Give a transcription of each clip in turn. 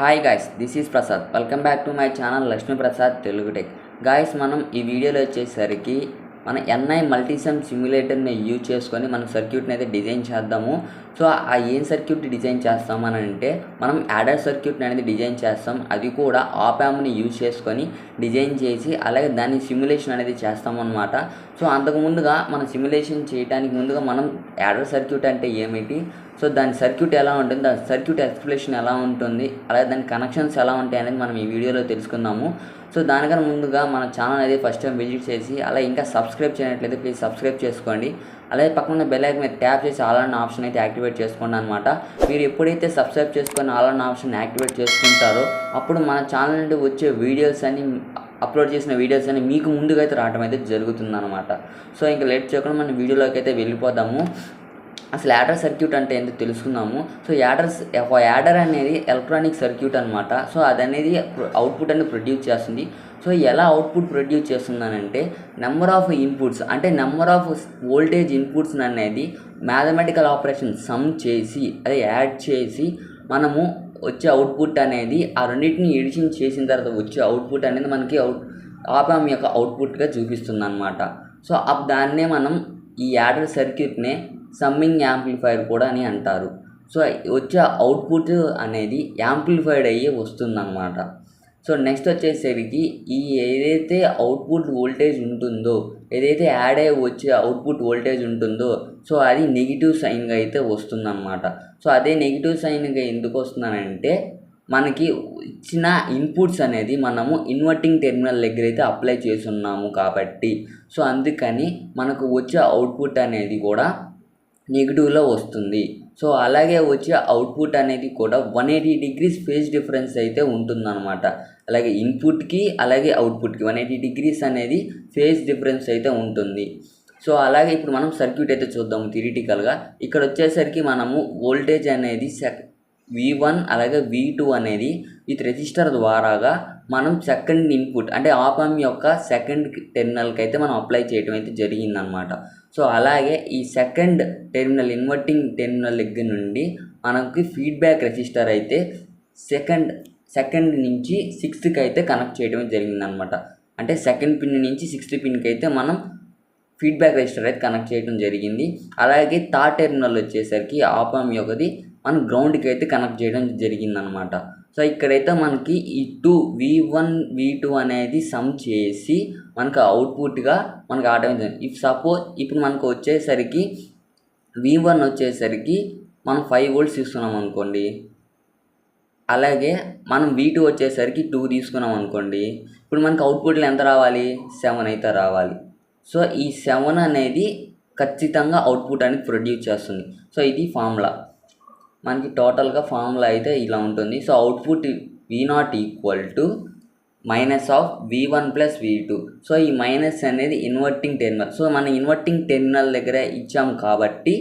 Hi guys, this is Prasad. Welcome back to my channel Lakshmi Prasad Telugu tech. Guys, మనం ఈ వీడియోలో వచ్చేసరికి మన ఎన్ఐ మల్టీసమ్ సిమ్యులేటర్ని యూజ్ చేసుకొని మనం సర్క్యూట్ని అయితే డిజైన్ చేద్దాము. సో ఆ ఏం సర్క్యూట్ డిజైన్ చేస్తాం అని అంటే మనం యాడర్ సర్క్యూట్ని అనేది డిజైన్ చేస్తాం. అది కూడా ఆప్ యాంప్ని యూజ్ చేసుకొని డిజైన్ చేసి అలాగే దాన్ని సిమ్యులేషన్ అనేది చేస్తామన్నమాట. సో అంతకుముందుగా మనం సిమ్యులేషన్ చేయడానికి ముందుగా మనం యాడర్ సర్క్యూట్ అంటే ఏమిటి, సో దాని సర్క్యూట్ ఎలా ఉంటుంది, దాని సర్క్యూట్ ఎక్స్ప్లెనేషన్ ఎలా ఉంటుంది, అలాగే దాని కనెక్షన్స్ ఎలా ఉంటాయి అనేది మనం ఈ వీడియోలో తెలుసుకుందాము. సో దానికన్నా ముందుగా మన ఛానల్ అనేది ఫస్ట్ టైం విజిట్ చేసి అలా ఇంకా సబ్స్క్రైబ్ చేయనట్లయితే ప్లీజ్ సబ్స్క్రైబ్ చేసుకోండి. అలాగే పక్కన బెల్ ఐకాన్ మీద ట్యాప్ చేసి ఆల్ అన్న ఆప్షన్ అయితే యాక్టివేట్ చేసుకోండి అనమాట. మీరు ఎప్పుడైతే సబ్స్క్రైబ్ చేసుకొని ఆల్ అన్న ఆప్షన్ యాక్టివేట్ చేసుకుంటారో అప్పుడు మన ఛానల్ నుండి వచ్చే వీడియోస్ అన్ని అప్లోడ్ చేసిన వీడియోస్ అని మీకు ముందుగా అయితే రావడం అయితే జరుగుతుందన్నమాట. సో ఇంకా లేట్ చేయకుండా మనం వీడియోలోకి అయితే వెళ్ళిపోదాము. అసలు యాడర్ సర్క్యూట్ అంటే ఏంటో తెలుసుకుందాము. సో యాడర్ అనేది ఎలక్ట్రానిక్ సర్క్యూట్ అనమాట. సో అది అనేది అవుట్పుట్ అనేది ప్రొడ్యూస్ చేస్తుంది. సో ఎలా అవుట్పుట్ ప్రొడ్యూస్ చేస్తుందనంటే నెంబర్ ఆఫ్ ఇన్పుట్స్ అంటే నెంబర్ ఆఫ్ వోల్టేజ్ ఇన్పుట్స్ అనేది మ్యాథమెటికల్ ఆపరేషన్ సమ్ చేసి అదే యాడ్ చేసి మనము వచ్చే అవుట్పుట్ అనేది ఆ రెండింటిని ఎడిషన్ చేసిన తర్వాత వచ్చే అవుట్పుట్ అనేది మనకి ఆప్ యాంప్ యొక్క అవుట్పుట్గా చూపిస్తుంది అనమాట. సో దాన్నే మనం ఈ యాడర్ సర్క్యూట్నే సమ్మింగ్ యాంప్లిఫైర్ కూడా అని అంటారు. సో వచ్చే అవుట్పుట్ అనేది యాంప్లిఫైడ్ అయ్యి వస్తుందన్నమాట. సో నెక్స్ట్ వచ్చేసరికి ఈ ఏదైతే అవుట్పుట్ వోల్టేజ్ ఉంటుందో, ఏదైతే యాడ్ అయ్యి వచ్చే అవుట్పుట్ వోల్టేజ్ ఉంటుందో సో అది నెగిటివ్ సైన్గా అయితే వస్తుందన్నమాట. సో అదే నెగిటివ్ సైన్గా ఎందుకు వస్తుందనంటే మనకి ఇచ్చిన ఇన్పుట్స్ అనేది మనము ఇన్వర్టింగ్ టెర్మినల్ దగ్గర అయితే అప్లై చేస్తున్నాము కాబట్టి సో అందుకని మనకు వచ్చే అవుట్పుట్ అనేది కూడా నెగిటివ్లో వస్తుంది. సో అలాగే వచ్చే అవుట్పుట్ అనేది కూడా 180 degrees ఫేజ్ డిఫరెన్స్ అయితే ఉంటుందన్నమాట. అలాగే ఇన్పుట్కి అలాగే అవుట్పుట్కి 180 degrees అనేది ఫేజ్ డిఫరెన్స్ అయితే ఉంటుంది. సో అలాగే ఇప్పుడు మనం సర్క్యూట్ అయితే చూద్దాము థియరిటికల్గా. ఇక్కడ వచ్చేసరికి మనము వోల్టేజ్ అనేది V1 అలాగే V2 అనేది విత్ రెసిస్టర్ ద్వారాగా మనం సెకండ్ ఇన్పుట్ అంటే ఆప్ యాంప్ యొక్క సెకండ్ టెర్మినల్కి అయితే మనం అప్లై చేయడం అయితే జరిగిందనమాట. సో అలాగే ఈ సెకండ్ టెర్మినల్ ఇన్వర్టింగ్ టెర్మినల్ దగ్గర నుండి మనకి ఫీడ్బ్యాక్ రెసిస్టర్ అయితే సెకండ్ నుంచి 6th అయితే కనెక్ట్ చేయడం జరిగిందనమాట. అంటే సెకండ్ పిన్ నుంచి 6th పిన్కి అయితే మనం ఫీడ్బ్యాక్ రెసిస్టర్ అయితే కనెక్ట్ చేయడం జరిగింది. అలాగే థర్డ్ టెర్మినల్ వచ్చేసరికి ఆప్ యాంప్ యొక్కది మనం గ్రౌండ్కి అయితే కనెక్ట్ చేయడం జరిగిందనమాట. సో ఇక్కడైతే మనకి ఈ V1 V2 అనేది సమ్ చేసి మనకు అవుట్పుట్గా మనకు ఆటోమేటిక్ ఇఫ్ సపోజ్ ఇప్పుడు మనకు వచ్చేసరికి V1 వచ్చేసరికి మనం 5 volts తీసుకున్నాం అనుకోండి, అలాగే మనం V2 వచ్చేసరికి 2 తీసుకున్నాం అనుకోండి, ఇప్పుడు మనకు అవుట్పుట్లో ఎంత రావాలి, 7 అయితే రావాలి. సో ఈ 7 అనేది ఖచ్చితంగా అవుట్పుట్ అనేది ప్రొడ్యూస్ చేస్తుంది. సో ఇది ఫార్ములా, మనకి టోటల్గా ఫార్ములా అయితే ఇలా ఉంటుంది. So output V0 equal to minus of V1 plus V2. So ఈ మైనస్ అనేది ఇన్వర్టింగ్ టెర్మినల్. సో మనం ఇన్వర్టింగ్ టెర్మినల్ దగ్గర ఇచ్చాము కాబట్టి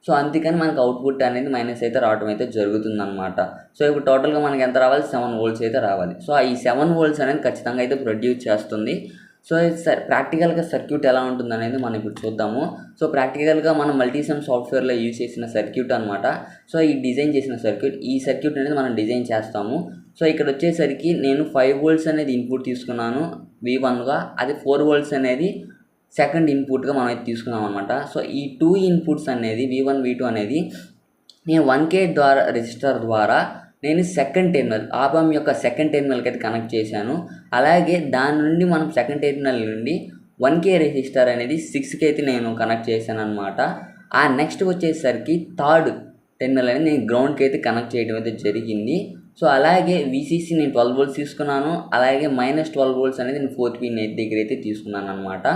సో అందుకని మనకు అవుట్పుట్ అనేది మైనస్ అయితే రావడం అయితే జరుగుతుందన్నమాట. సో ఇప్పుడు టోటల్గా మనకి ఎంత రావాలి, 7 volts అయితే రావాలి. సో ఈ 7 volts అనేది ఖచ్చితంగా అయితే ప్రొడ్యూస్ చేస్తుంది. సో ప్రాక్టికల్గా సర్క్యూట్ ఎలా ఉంటుంది అనేది మనం ఇప్పుడు చూద్దాము. సో ప్రాక్టికల్గా మనం మల్టీసమ్ సాఫ్ట్వేర్లో యూజ్ చేసిన సర్క్యూట్ అనమాట. సో ఈ డిజైన్ చేసిన ఈ సర్క్యూట్ అనేది మనం డిజైన్ చేస్తాము. సో ఇక్కడ వచ్చేసరికి నేను 5 volts అనేది ఇన్పుట్ తీసుకున్నాను V1గా, అది 4 volts అనేది సెకండ్ ఇన్పుట్గా మనం అయితే తీసుకున్నాం అనమాట. సో ఈ 2 ఇన్పుట్స్ అనేది V1 V2 అనేది నేను 1K రెసిస్టర్ ద్వారా నేను సెకండ్ టెర్మినల్ ఆప్ యాంప్ యొక్క సెకండ్ టెర్మినల్కి అయితే కనెక్ట్ చేశాను. అలాగే దాని నుండి మనం సెకండ్ టెర్మినల్ నుండి 1K రెసిస్టర్ అనేది 6కి అయితే నేను కనెక్ట్ చేశాను అనమాట. ఆ నెక్స్ట్ వచ్చేసరికి థర్డ్ టెర్మినల్ అనేది నేను గ్రౌండ్కి అయితే కనెక్ట్ చేయడం అయితే జరిగింది. సో అలాగే VCC నేను 12 volts తీసుకున్నాను, అలాగే -12 volts అనేది నేను 4th పిన్ దగ్గర అయితే తీసుకున్నాను అనమాట.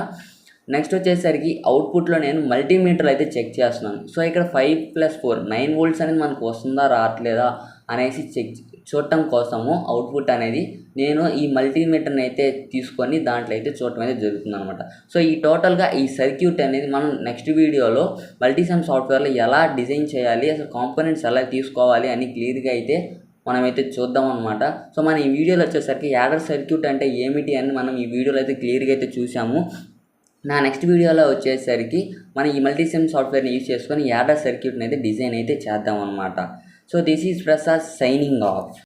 నెక్స్ట్ వచ్చేసరికి అవుట్పుట్లో నేను మల్టీమీటర్ అయితే చెక్ చేస్తున్నాను. సో ఇక్కడ 5 + 4 9 volts అనేది మనకు వస్తుందా రావట్లేదా అనేసి చూడటం కోసము అవుట్పుట్ అనేది నేను ఈ మల్టీమీటర్ని అయితే తీసుకొని దాంట్లో అయితే చూడటం అయితే జరుగుతుంది అనమాట. సో ఈ టోటల్గా ఈ సర్క్యూట్ అనేది మనం నెక్స్ట్ వీడియోలో మల్టీసమ్ సాఫ్ట్వేర్లో ఎలా డిజైన్ చేయాలి, అసలు కాంపోనెంట్స్ ఎలా తీసుకోవాలి అని క్లియర్గా అయితే మనమైతే చూద్దాం అనమాట. సో మన ఈ వీడియోలో వచ్చేసరికి యాడర్ సర్క్యూట్ అంటే ఏమిటి అని మనం ఈ వీడియోలో అయితే క్లియర్గా అయితే చూసాము. నా నెక్స్ట్ వీడియోలో వచ్చేసరికి మనం ఈ మల్టీసమ్ సాఫ్ట్వేర్ని యూజ్ చేసుకొని యాడర్ సర్క్యూట్ని అయితే డిజైన్ అయితే చేద్దాం అనమాట. So this is Prasad signing off.